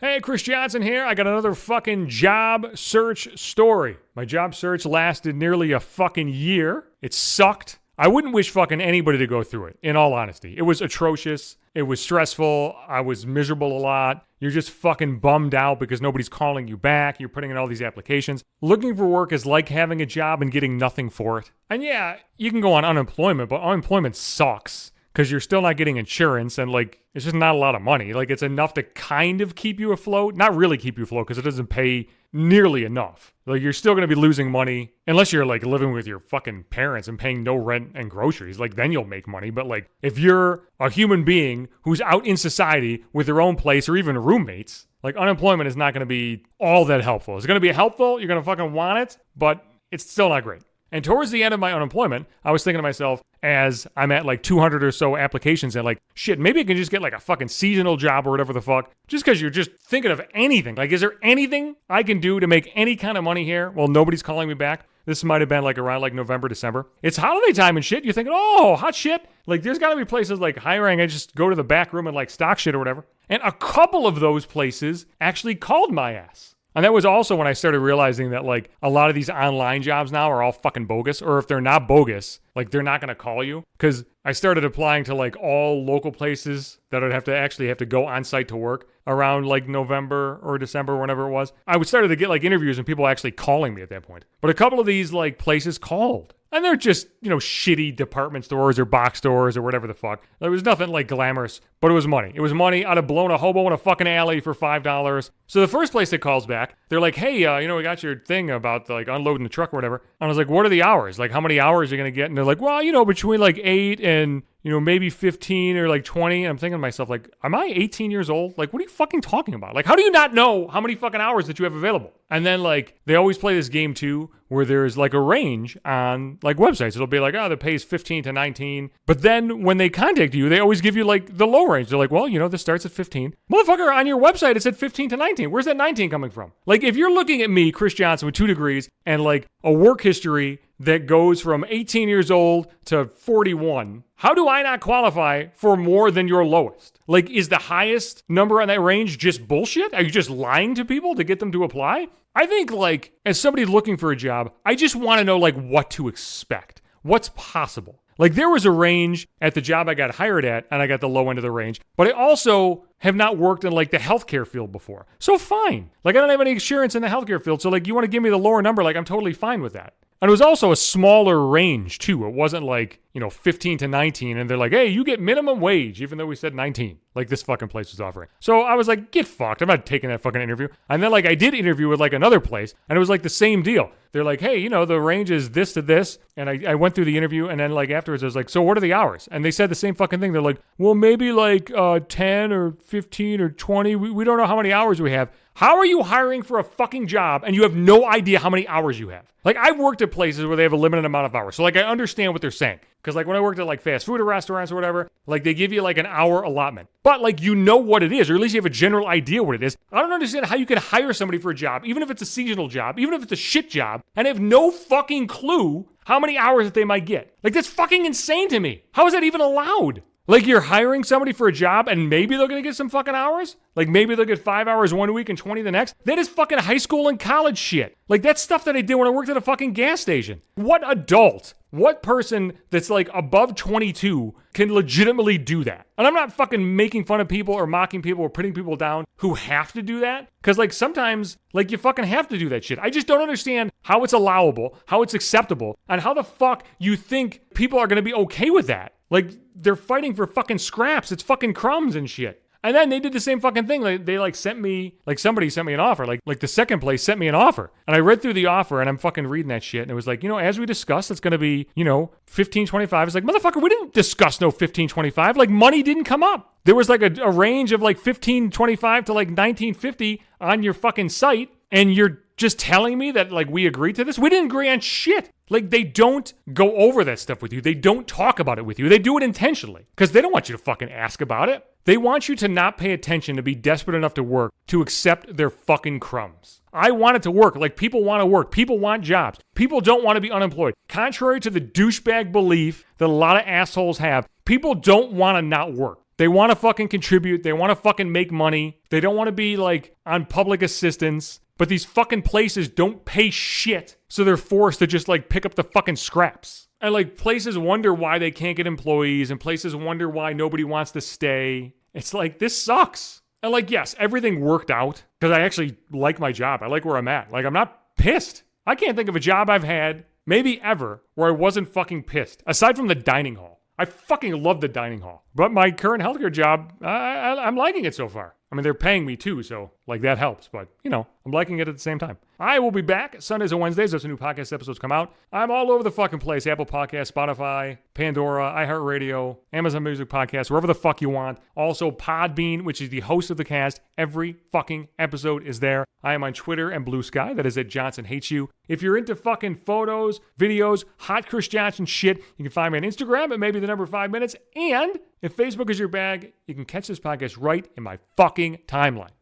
Hey, Chris Johnson here. I got another fucking job search story. My job search lasted nearly a fucking year. It sucked. I wouldn't wish fucking anybody to go through it, in all honesty. It was atrocious. It was stressful. I was miserable a lot. You're just fucking bummed out because nobody's calling you back. You're putting in all these applications. Looking for work is like having a job and getting nothing for it. And yeah, you can go on unemployment, but unemployment sucks because you're still not getting insurance and it's just not a lot of money. It's enough to kind of keep you afloat. Not really keep you afloat because it doesn't pay nearly enough. You're still going to be losing money unless you're living with your fucking parents and paying no rent and groceries. Then you'll make money. But if you're a human being who's out in society with their own place or even roommates, unemployment is not going to be all that helpful. It's going to be helpful. You're going to fucking want it, but it's still not great. And towards the end of my unemployment, I was thinking to myself, as I'm at 200 or so applications and shit, maybe I can just get a fucking seasonal job or whatever the fuck, just because you're just thinking of anything. Is there anything I can do to make any kind of money here? Well, nobody's calling me back. This might have been around November, December. It's holiday time and shit. You're thinking, oh, hot shit. There's got to be places hiring. I just go to the back room and stock shit or whatever. And a couple of those places actually called my ass. And that was also when I started realizing that a lot of these online jobs now are all fucking bogus. Or if they're not bogus, they're not going to call you. Because I started applying to all local places that I'd have to go on site to work around November or December, whenever it was. I started to get interviews and people actually calling me at that point. But a couple of these places called. And they're just, shitty department stores or box stores or whatever the fuck. There was nothing glamorous, but it was money. It was money. I'd have blown a hobo in a fucking alley for $5. So the first place that calls back, they're like, hey, we got your thing about unloading the truck or whatever. And I was like, what are the hours? How many hours are you going to get? And they're like, well, between 8 and maybe 15 or 20. And I'm thinking to myself, am I 18 years old? What are you fucking talking about? How do you not know how many fucking hours that you have available? And then they always play this game too, where there's a range on websites. It'll be the pay is 15 to 19. But then when they contact you, they always give you the low range. They're well, this starts at 15. Motherfucker, on your website, it said 15 to 19. Where's that 19 coming from? If you're looking at me, Chris Johnson, with 2 degrees and a work history that goes from 18 years old to 41, how do I not qualify for more than your lowest? Is the highest number on that range just bullshit? Are you just lying to people to get them to apply? I think, as somebody looking for a job, I just want to know, what to expect. What's possible? There was a range at the job I got hired at, and I got the low end of the range. But I also have not worked in, the healthcare field before. So fine. I don't have any experience in the healthcare field, so, you want to give me the lower number, I'm totally fine with that. And it was also a smaller range, too. It wasn't 15 to 19, and they're hey, you get minimum wage, even though we said 19, this fucking place was offering. So I was get fucked. I'm not taking that fucking interview. And then, I did interview with, another place, and it was, the same deal. They're hey, the range is this to this, and I went through the interview, and then, afterwards, I was so what are the hours? And they said the same fucking thing. They're well, maybe, 10 or 15 or 20. We don't know how many hours we have. How are you hiring for a fucking job and you have no idea how many hours you have? I've worked at places where they have a limited amount of hours. So, I understand what they're saying. Because, when I worked at, fast food or restaurants or whatever, they give you, an hour allotment. But, you know what it is, or at least you have a general idea what it is. I don't understand how you can hire somebody for a job, even if it's a seasonal job, even if it's a shit job, and have no fucking clue how many hours that they might get. That's fucking insane to me. How is that even allowed? You're hiring somebody for a job and maybe they're going to get some fucking hours? Maybe they'll get 5 hours one week and 20 the next? That is fucking high school and college shit. That's stuff that I did when I worked at a fucking gas station. What adult, what person that's above 22 can legitimately do that? And I'm not fucking making fun of people or mocking people or putting people down who have to do that. Because sometimes you fucking have to do that shit. I just don't understand how it's allowable, how it's acceptable, and how the fuck you think people are going to be okay with that. They're fighting for fucking scraps. It's fucking crumbs and shit. And then they did the same fucking thing. They sent me, somebody sent me an offer. The second place sent me an offer. And I read through the offer and I'm fucking reading that shit. And it was as we discussed, it's going to be, 1525. It's motherfucker, we didn't discuss no 1525. Money didn't come up. There was a range of 1525 to 1950 on your fucking site. And you're just telling me that we agreed to this? We didn't agree on shit. They don't go over that stuff with you. They don't talk about it with you. They do it intentionally because they don't want you to fucking ask about it. They want you to not pay attention, to be desperate enough to work, to accept their fucking crumbs. I want it to work. People want to work. People want jobs. People don't want to be unemployed. Contrary to the douchebag belief that a lot of assholes have, people don't want to not work. They want to fucking contribute. They want to fucking make money. They don't want to be like on public assistance. But these fucking places don't pay shit. So they're forced to just like pick up the fucking scraps. And like places wonder why they can't get employees, and places wonder why nobody wants to stay. It's like, this sucks. And like, yes, everything worked out because I actually like my job. I like where I'm at. Like, I'm not pissed. I can't think of a job I've had, maybe ever, where I wasn't fucking pissed. Aside from the dining hall. I fucking love the dining hall. But my current healthcare job, I'm liking it so far. I mean, they're paying me too, so like that helps. But, you know, I'm liking it at the same time. I will be back Sundays and Wednesdays as the new podcast episodes come out. I'm all over the fucking place. Apple Podcasts, Spotify, Pandora, iHeartRadio, Amazon Music Podcasts, wherever the fuck you want. Also Podbean, which is the host of the cast. Every fucking episode is there. I am on Twitter and Blue Sky. That is at Johnson Hates You. If you're into fucking photos, videos, hot Chris Johnson shit, you can find me on Instagram at maybe the number 5 minutes. And if Facebook is your bag, you can catch this podcast right in my fucking timeline.